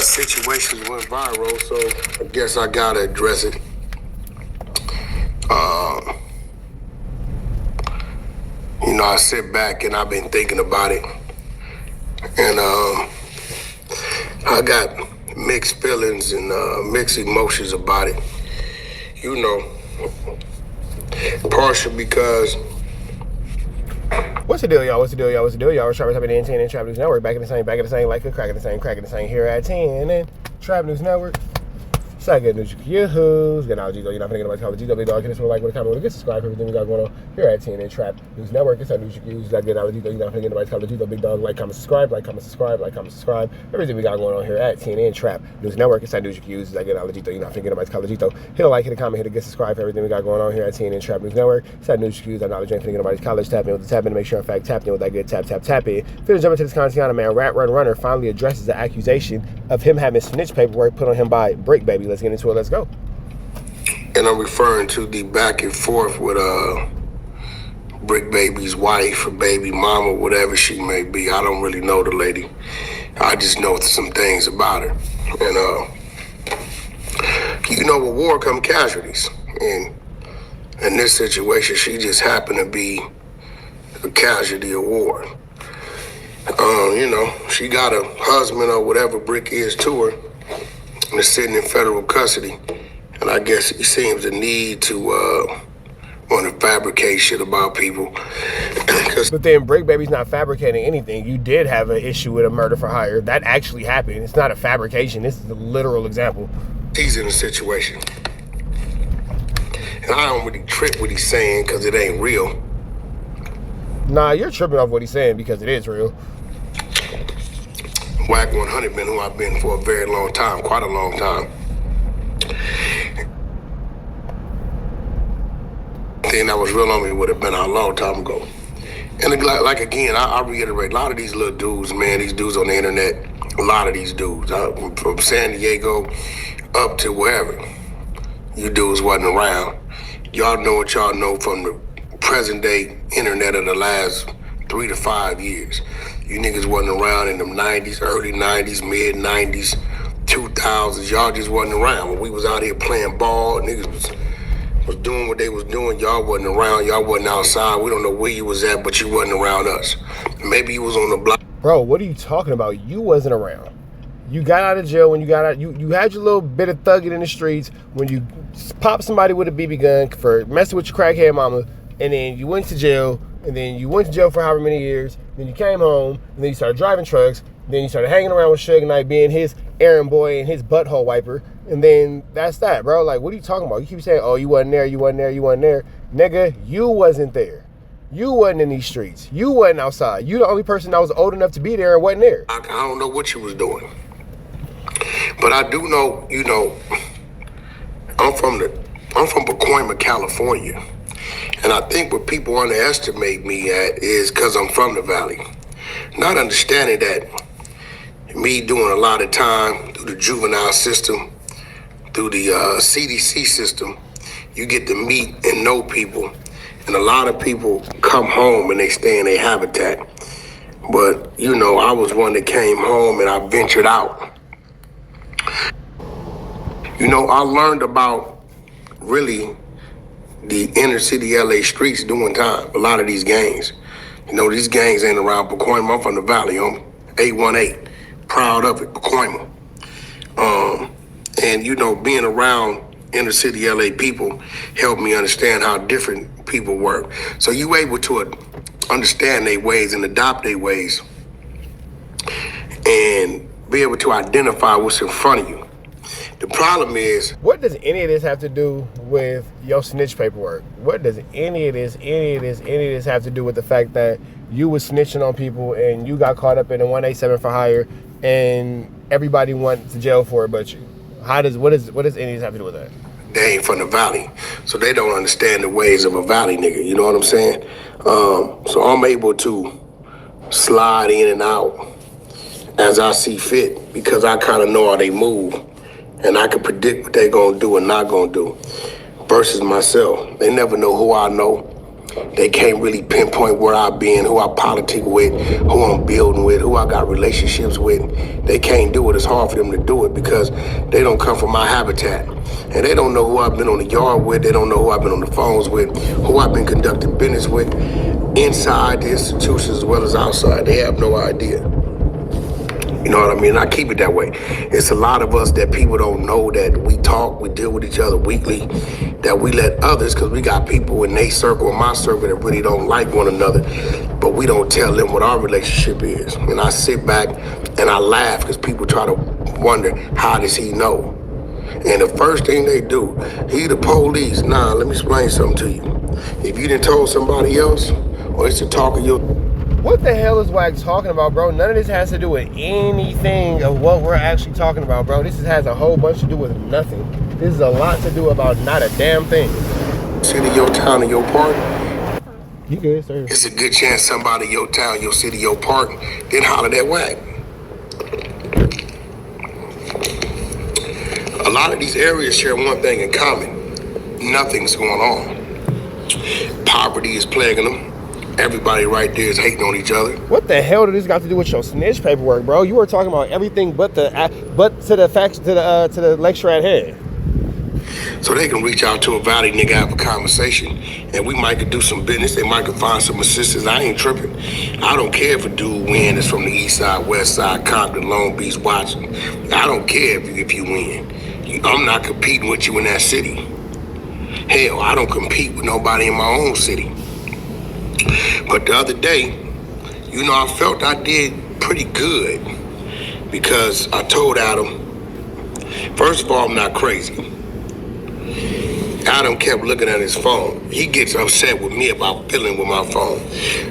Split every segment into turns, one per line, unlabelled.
situation went viral, so I guess I gotta address it. You know, I sit back and I've been thinking about it, and I got mixed feelings and mixed emotions about it. You know, partial because.
What's the deal, y'all? What's the deal, y'all? What's the deal, y'all? We're Trap News and Trap News Network. Back in the same, like a crack in the same here at 10 and Trap News Network. Side good news, yoo-hoos. Good knowledge, you're not finna get nobody call the GW dog. Hit us with a like, with a comment, with a good subscribe. Everything we got going on here at 10 and Trap News Network. It's that news you can use. That good knowledge, you're not finna get nobody call the GW big dog. Like, comment, subscribe. Like, comment, subscribe. Like, comment, subscribe. Everything we got going on here at 10 and Trap News Network. It's that news you can use. That good knowledge, you're not finna get nobody call the GW. Hit a like, hit a comment, hit a good subscribe for everything we got going on here at 10 and Trap News Network. It's that news you can use. That knowledge, you ain't finna get nobody's college. Tap in with the tap in to make sure, in fact, tap in with that good tap in. Finna jump into this content, man. Rat Run Runner finally addresses the accusation of him having snitch paperwork put on him by Bricc Baby. Let's get into it. Let's go.
And I'm referring to the back and forth with Bricc Baby's wife or baby mama, whatever she may be. I don't really know the lady. I just know some things about her. And you know, with war come casualties. And in this situation, she just happened to be a casualty of war. You know, she got a husband or whatever Bricc is to her and is sitting in federal custody. And I guess he seems to need to want to fabricate shit about people.
But then Bricc Baby's not fabricating anything. You did have an issue with a murder for hire. That actually happened. It's not a fabrication. This is a literal example.
He's in a situation. And I don't really trip what he's saying because it ain't real.
Nah, you're tripping off what he's saying because it is real.
WACK100 been who I've been for a very long time, quite a long time. Thing that was real on me would have been a long time ago. And like again, I reiterate, a lot of these little dudes, man, these dudes on the internet, a lot of these dudes, from San Diego up to wherever, you dudes wasn't around. Y'all know what y'all know from the present day internet of the last 3 to 5 years. You niggas wasn't around in the 90s, early 90s, mid 90s, 2000s. Y'all just wasn't around. When we was out here playing ball, niggas was doing what they was doing. Y'all wasn't around. Y'all wasn't outside. We don't know where you was at, but you wasn't around us. Maybe you was on the block.
Bro, what are you talking about? You wasn't around. You got out of jail when you got out. You had your little bit of thugging in the streets when you popped somebody with a BB gun for messing with your crackhead mama, and then you went to jail, and then you went to jail for however many years, then you came home, and then you started driving trucks, then you started hanging around with Suge Knight being his errand boy and his butthole wiper, and then that's that, bro. Like, what are you talking about? You keep saying, oh, you wasn't there, you wasn't there, you wasn't there. Nigga, you wasn't there. You wasn't in these streets. You wasn't outside. You the only person that was old enough to be there and wasn't there.
I don't know what you was doing. But I do know, you know, I'm from Pacoima, California. And I think what people underestimate me at is because I'm from the Valley. Not understanding that me doing a lot of time through the juvenile system, through the CDC system, you get to meet and know people. And a lot of people come home and they stay in their habitat. But, you know, I was one that came home and I ventured out. You know, I learned about really the inner city LA streets doing time. A lot of these gangs. You know, these gangs ain't around Pacoima. I'm from the Valley, homie. 818. Proud of it, Pacoima. And, you know, being around inner city LA people helped me understand how different people work. So you able to understand their ways and adopt their ways and be able to identify what's in front of you. The problem is,
what does any of this have to do with your snitch paperwork? What does any of this have to do with the fact that you was snitching on people and you got caught up in a 187 for hire and everybody went to jail for it but you? What does any of this have to do with that?
They ain't from the Valley, so they don't understand the ways of a Valley nigga, you know what I'm saying? So I'm able to slide in and out as I see fit because I kind of know how they move. And I can predict what they're gonna do and not gonna do. Versus myself. They never know who I know. They can't really pinpoint where I've been, who I politic with, who I'm building with, who I got relationships with. They can't do it. It's hard for them to do it because they don't come from my habitat. And they don't know who I've been on the yard with. They don't know who I've been on the phones with, who I've been conducting business with, inside the institutions as well as outside. They have no idea. You know what I mean? I keep it that way. It's a lot of us that people don't know that we talk, we deal with each other weekly, that we let others, because we got people in their circle and my circle that really don't like one another, but we don't tell them what our relationship is. And I sit back and I laugh because people try to wonder, how does he know? And the first thing they do, he the police. Nah, let me explain something to you. If you done told somebody else, or it's the talk of your...
What the hell is Wack talking about, bro? None of this has to do with anything of what we're actually talking about, bro. This has a whole bunch to do with nothing. This is a lot to do about not a damn thing.
City, your town, and your park.
You good, sir?
It's a good chance somebody in your town, your city, your park, then holler at Wack. A lot of these areas share one thing in common. Nothing's going on. Poverty is plaguing them. Everybody right there is hating on each other.
What the hell did this got to do with your snitch paperwork, bro? You were talking about everything but to the lecture at hand.
So they can reach out to a valley nigga, have a conversation, and we might could do some business. They might could find some assistance. I ain't tripping. I don't care if a dude win is from the east side, west side, Compton, Long Beach, Watson. I don't care if you win. I'm not competing with you in that city. Hell, I don't compete with nobody in my own city. But the other day, you know, I felt I did pretty good because I told Adam, first of all, I'm not crazy. Adam kept looking at his phone. He gets upset with me about fiddling with my phone.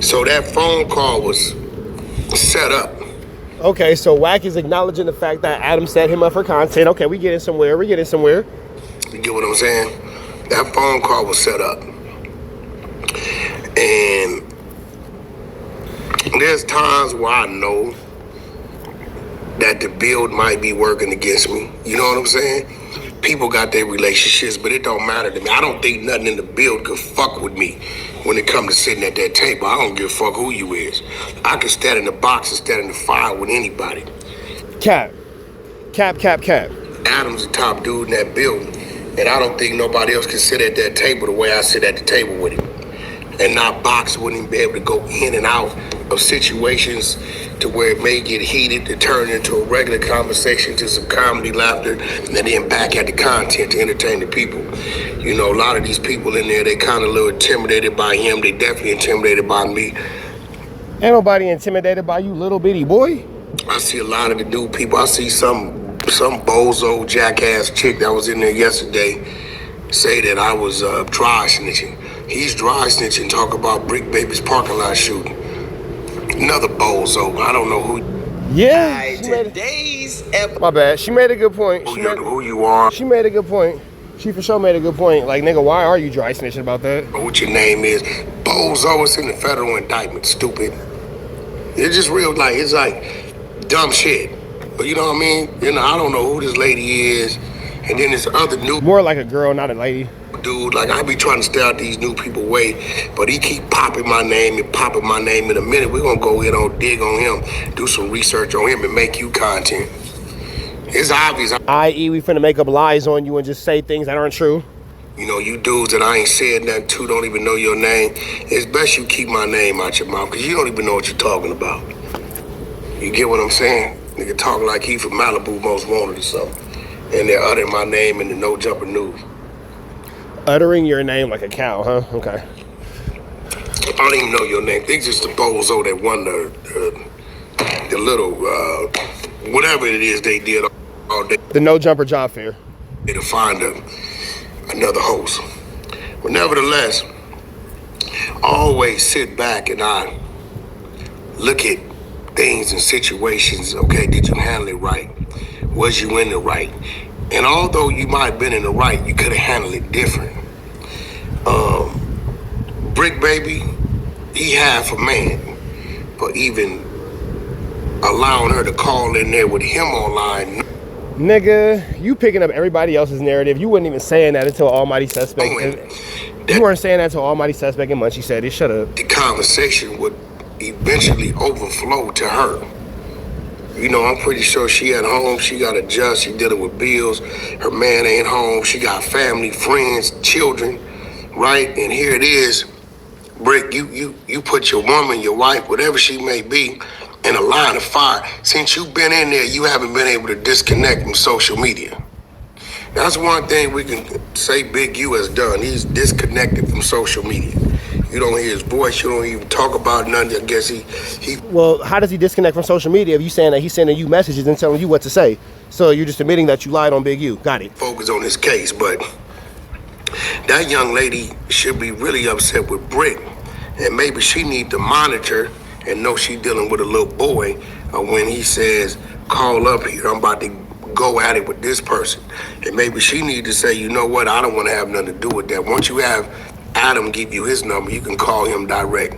So that phone call was set up.
Okay, so Wack is acknowledging the fact that Adam set him up for content. Okay, we getting somewhere.
You get what I'm saying? That phone call was set up. And there's times where I know that the build might be working against me. You know what I'm saying? People got their relationships, but it don't matter to me. I don't think nothing in the build could fuck with me when it comes to sitting at that table. I don't give a fuck who you is. I can stand in the box and stand in the fire with anybody.
Cap.
Adam's the top dude in that building, and I don't think nobody else can sit at that table the way I sit at the table with him. And not box wouldn't be able to go in and out of situations to where it may get heated to turn into a regular conversation to some comedy, laughter, and then back at the content to entertain the people. You know, a lot of these people in there, they kind of a little intimidated by him. They definitely intimidated by me.
Ain't nobody intimidated by you, little bitty boy.
I see a lot of the new people. I see some bozo jackass chick that was in there yesterday say that I was dry snitching. He's dry snitching, talk about Bricc Baby's parking lot shooting. Another bozo. I don't know who.
Yeah. My bad. She made a good point.
Who you are.
She made a good point. She for sure made a good point. Like, nigga, why are you dry snitching about that?
What your name is. Bozo, it's in the federal indictment, stupid. It's just real, like, it's like dumb shit. But you know what I mean? You know, I don't know who this lady is. And then this other new...
More like a girl, not a lady.
Dude, like, I be trying to stay out these new people way, but he keep popping my name and popping my name. In a minute, we're gonna go in on dig on him, do some research on him and make you content. It's obvious.
I.e., we finna make up lies on you and just say things that aren't true.
You know, you dudes that I ain't said nothing to, don't even know your name. It's best you keep my name out your mouth, because you don't even know what you're talking about. You get what I'm saying? Nigga talking like he from Malibu Most Wanted or something. And they're uttering my name in the No Jumper News.
Uttering your name like a cow, huh? Okay.
I don't even know your name. It's just the bozo that won the little, whatever it is they did all day.
The No Jumper job fair.
To find another host. But nevertheless, I always sit back and I look at things and situations. Okay, did you handle it right? Was you in the right? And although you might have been in the right, you could have handled it different. Bricc Baby, he half a man, but even allowing her to call in there with him online,
Nigga, you picking up everybody else's narrative. You wasn't even saying that until Almighty Suspect. You weren't saying that until Almighty Suspect and Munchie said it. Shut up.
The conversation would eventually overflow to her. You know, I'm pretty sure she at home. She got a job. She dealing with bills. Her man ain't home. She got family, friends, children, right? And here it is. Bricc, you put your woman, your wife, whatever she may be, in a line of fire. Since you've been in there, you haven't been able to disconnect from social media. That's one thing we can say Big U has done. He's disconnected from social media. You don't hear his voice. You don't even talk about nothing. I guess he.
Well, how does he disconnect from social media if you saying that he's sending you messages and telling you what to say? So you're just admitting that you lied on Big U. Got it.
Focus on his case, but that young lady should be really upset with Bricc, and maybe she need to monitor and know she dealing with a little boy when he says, call up here, I'm about to go at it with this person. And maybe she need to say, you know what, I don't want to have nothing to do with that. Once you have Adam give you his number, you can call him direct.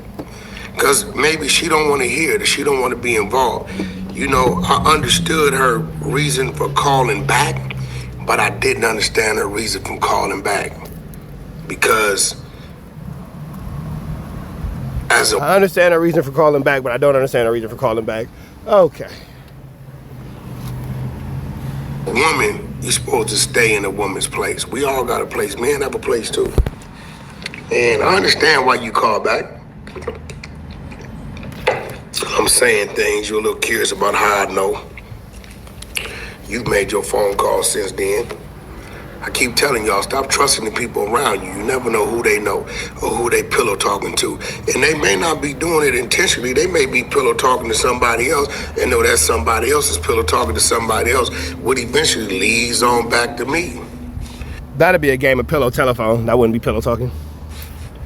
Because maybe she don't want to hear it, she don't want to be involved. You know, I understood her reason for calling back, but I didn't understand her reason for calling back. Because
I understand her reason for calling back, but I don't understand her reason for calling back. Okay.
A woman, you're supposed to stay in a woman's place. We all got a place. Men have a place too. And I understand why you call back. I'm saying things you're a little curious about how I know. You've made your phone calls since then. I keep telling y'all, stop trusting the people around you. You never know who they know or who they pillow talking to. And they may not be doing it intentionally. They may be pillow talking to somebody else and know that somebody else is pillow talking to somebody else, what eventually leads on back to me.
That'd be a game of pillow telephone. That wouldn't be pillow talking.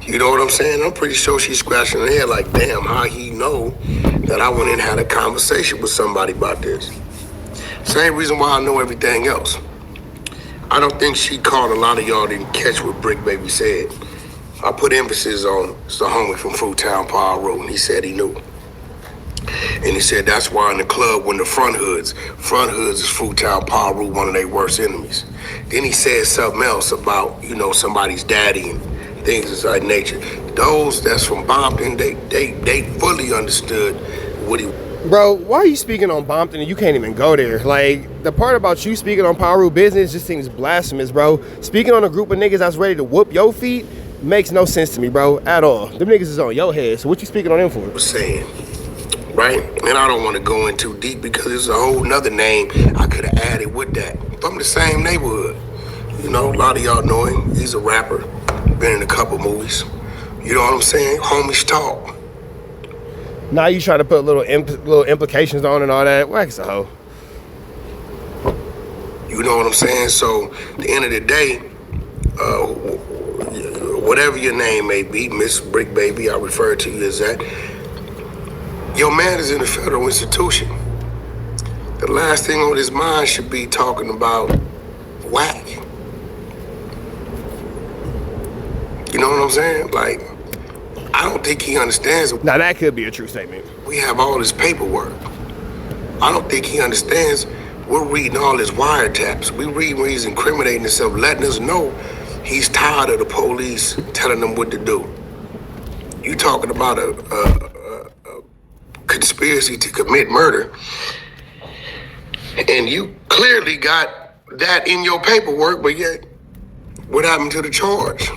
You know what I'm saying? I'm pretty sure she's scratching her head like, damn, how he know that I went and had a conversation with somebody about this? Same reason why I know everything else. I don't think she caught, a lot of y'all didn't catch what Bricc Baby said. I put emphasis on it's the homie from Fruitown Power Road, and he said he knew. And he said that's why in the club when the front hoods is Fruitown Power Road, one of their worst enemies. Then he said something else about, you know, somebody's daddy and things of that nature. Those that's from Bompton, they fully understood what he.
Bro, why are you speaking on Bompton and you can't even go there? Like, the part about you speaking on Power Root business just seems blasphemous, bro. Speaking on a group of niggas that's ready to whoop your feet makes no sense to me, bro, at all. Them niggas is on your head, so what you speaking on them for?
Saying, right? And I don't want to go in too deep because it's a whole nother name I could have added with that. From the same neighborhood. You know, a lot of y'all know him. He's a rapper, been in a couple movies. You know what I'm saying? Homies talk.
Now you trying to put little implications on and all that. Wack's a hoe.
You know what I'm saying? So, at the end of the day, whatever your name may be, Miss Bricc Baby, I refer to you as that. Your man is in a federal institution. The last thing on his mind should be talking about Wack. You know what I'm saying? Like, I don't think he understands.
Now that could be a true statement.
We have all this paperwork. I don't think he understands. We're reading all his wiretaps. We read when he's incriminating himself, letting us know he's tired of the police telling him what to do. You talking about a conspiracy to commit murder, and you clearly got that in your paperwork, but yet, what happened to the charge?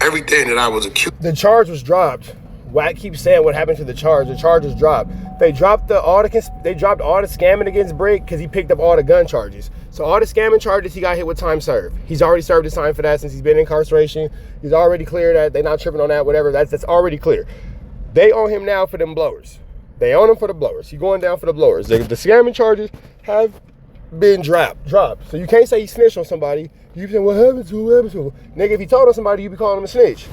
Everything that I was accused.
The charge was dropped. Wack keeps saying what happened to the charge. The charge was dropped. They dropped all the scamming against Bricc because he picked up all the gun charges. So all the scamming charges, he got hit with time served. He's already served his time for that since he's been in incarceration. He's already clear that they're not tripping on that, whatever. That's already clear. They own him now for them blowers. They own him for the blowers. He's going down for the blowers. The scamming charges have been dropped. So you can't say he snitched on somebody. You saying, what happened to him? What happened to him? Nigga, if he told on somebody, you be calling him a snitch.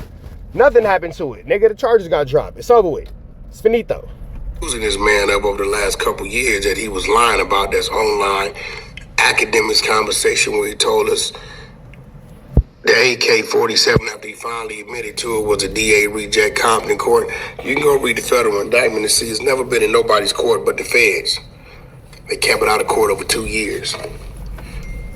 Nothing happened to it. Nigga, the charges got dropped. It's over with. It's finito.
Losing this man up over the last couple years that he was lying about this online academics conversation where he told us the AK-47 after he finally admitted to it was a DA reject Compton court. You can go read the federal indictment and see it's never been in nobody's court but the feds. They kept it out of court over 2 years.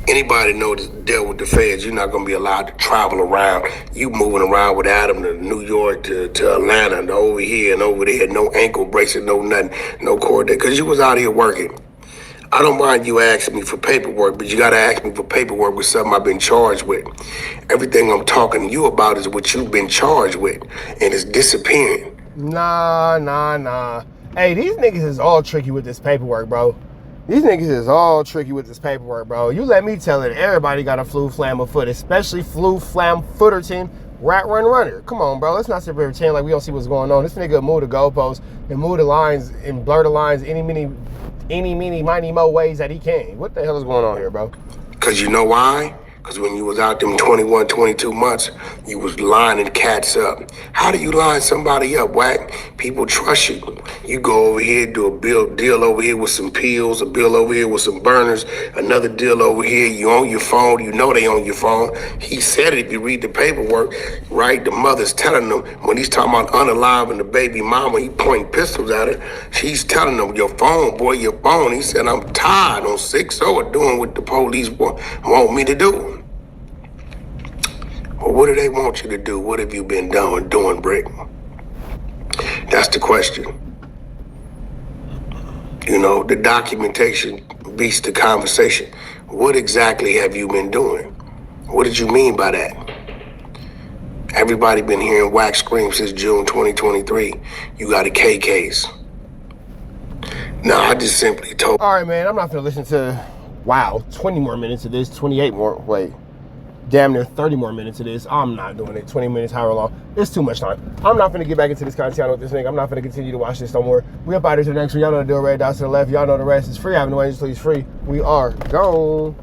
Anybody know that dealt with the feds, you're not gonna be allowed to travel around. You moving around with Adam to New York to Atlanta and over here and over there, no ankle bracelet, no nothing, no cord, because you was out here working. I don't mind you asking me for paperwork, but you gotta ask me for paperwork with something I've been charged with. Everything I'm talking to you about is what you've been charged with, and it's disappearing.
Nah. Hey, these niggas is all tricky with this paperwork, bro. These niggas is all tricky with this paperwork, bro. You let me tell it, everybody got a flu flam foot, especially flu flam footerton rat run runner. Come on, bro. Let's not sit here and pretend like we don't see what's going on. This nigga move the goalposts and move the lines and blur the lines any, meeny, miny, mo ways that he can. What the hell is going on here, bro?
Because you know why? Because when you was out them 21, 22 months, you was lining cats up. How do you line somebody up, Wack? People trust you. You go over here, do a deal over here with some pills, a bill over here with some burners, another deal over here, you on your phone, you know they on your phone. He said it, if you read the paperwork, right? The mother's telling them, when he's talking about unaliving the baby mama, he pointing pistols at her. She's telling them, your phone, boy, your phone. He said, I'm tired on 6-0 of doing what the police want me to do. Well, what do they want you to do? What have you been doing, Bricc? That's the question. You know, the documentation beats the conversation. What exactly have you been doing? What did you mean by that? Everybody been hearing Wack scream since June 2023. You got a K case. No, I just simply told.
All right, man, I'm not gonna listen to, 20 more minutes of this, 28 more, damn near 30 more minutes of this. I'm not doing it. 20 minutes, however long. It's too much time. I'm not gonna get back into this content with this nigga. I'm not gonna continue to watch this no more. We up out here to the next one. Y'all know the deal, red dots to the left. Y'all know the rest. It's free. Having the wages, please free. We are gone.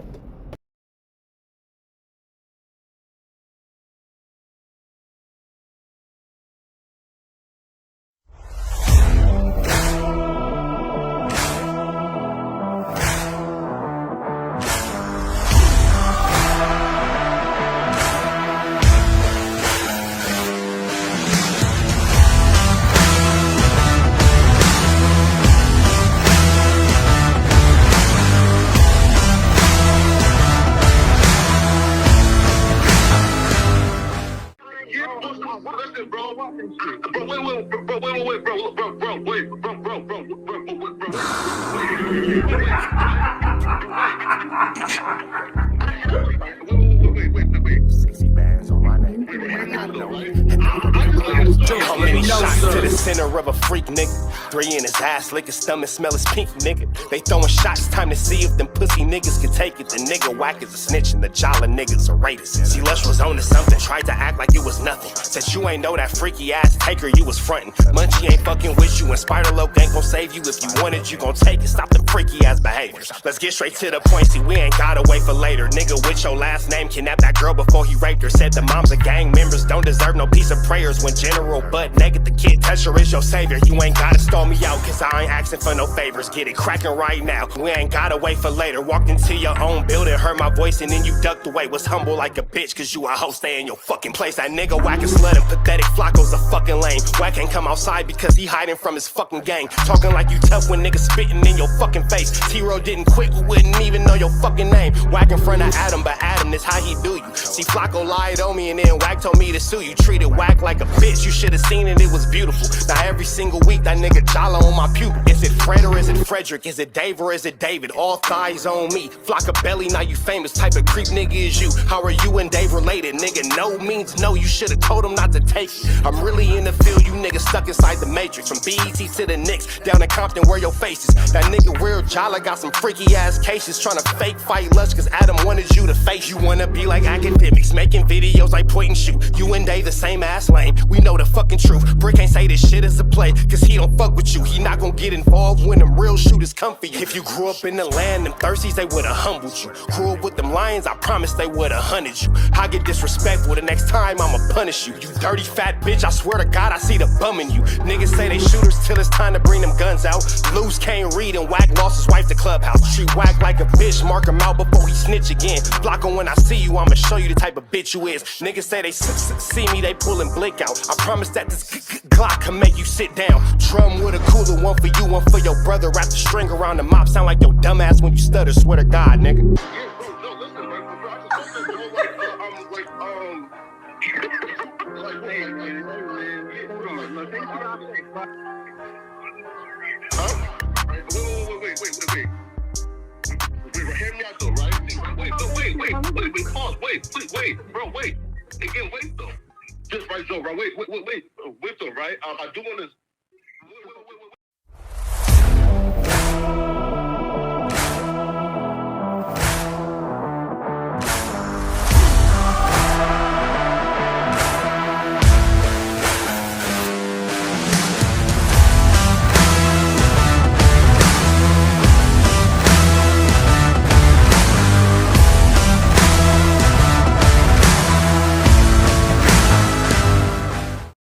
How many shots to the center of a freak, nigga? 3 in his ass, lick his stomach, smell his pink, nigga. They throwing shots, time to see if them pussy niggas can take it. The nigga Wack is a snitch and the Jala niggas are rapists. See, Lush was on to something, tried to act like it was nothing. Said you ain't know that freaky ass taker you was frontin'. Munchie ain't fucking with you and Spider-Loc ain't gon' save you. If you wanted, you gon' take it. Stop the freaky ass behaviors. Let's get straight to the point, see we ain't gotta wait for later. Nigga with your last name kidnapped that girl before he raped her. Said the moms of gang members don't deserve no piece of prayers. When General butt naked, the kid Tesher is your savior. You ain't gotta stall me out, cause I ain't asking for no favors. Get it cracking right now, we ain't gotta wait for later. Walked into your own building, heard my voice and then you ducked away. Was humble like a bitch, cause you a hoe, stay in your fucking place. That nigga Wack is slut and pathetic, Flacco's a fucking lame. Wack ain't come outside because he hiding from his fucking gang. Talking like you tough when niggas spitting in your fucking face. T-Row didn't quit, you wouldn't even know your fucking name. Wack in front of Adam, but Adam is how he do you. See, Flacco lied on me and then Wack told me to sue you. Treated Wack like a bitch, you should've seen it, it was beautiful. Now every single week that nigga Jala on my pupil. Is it Fred or is it Frederick? Is it Dave or is it David? All thighs on me. Flock of belly, now you famous. Type of creep nigga is you. How are you and Dave related? Nigga, no means no. You should've told him not to take it. I'm really in the field, you niggas stuck inside the matrix. From BET to the Knicks, down in Compton where your face is. That nigga real Jala got some freaky ass cases. Tryna fake fight Lush cause Adam wanted you to face. You wanna be like academics, making videos like point and shoot. You and Dave the same ass lane. We know the fucking truth. Bricc ain't say this shit is a play, cause he don't fuck with you. He not gon' get involved when them real shooters come for you. If you grew up in the land, them thirsties, they would've humbled you. Grew up with them lions, I promise they would've hunted you. I get disrespectful, the next time I'ma punish you. You dirty fat bitch, I swear to God I see the bum in you. Niggas say they shooters till it's time to bring them guns out. Lose can't read and Wack lost his wife to the clubhouse. Treat Wack like a bitch, mark him out before he snitch again. Flocko, when I see you, I'ma show you the type of bitch you is. Niggas say they see me, they pullin' blick out. I promise that this Glock can make you sit down. Drum with a cooler, one for you, one for your brother. Wrap the string around the mop, sound like your dumbass when you stutter. Swear to God, nigga.
Yeah, bro, no, listen, bro. Wait. Hear me out though, right? Wait, pause. Wait, bro, wait. Again, wait though. Just right, Joe, right? Wait though, right? I do want to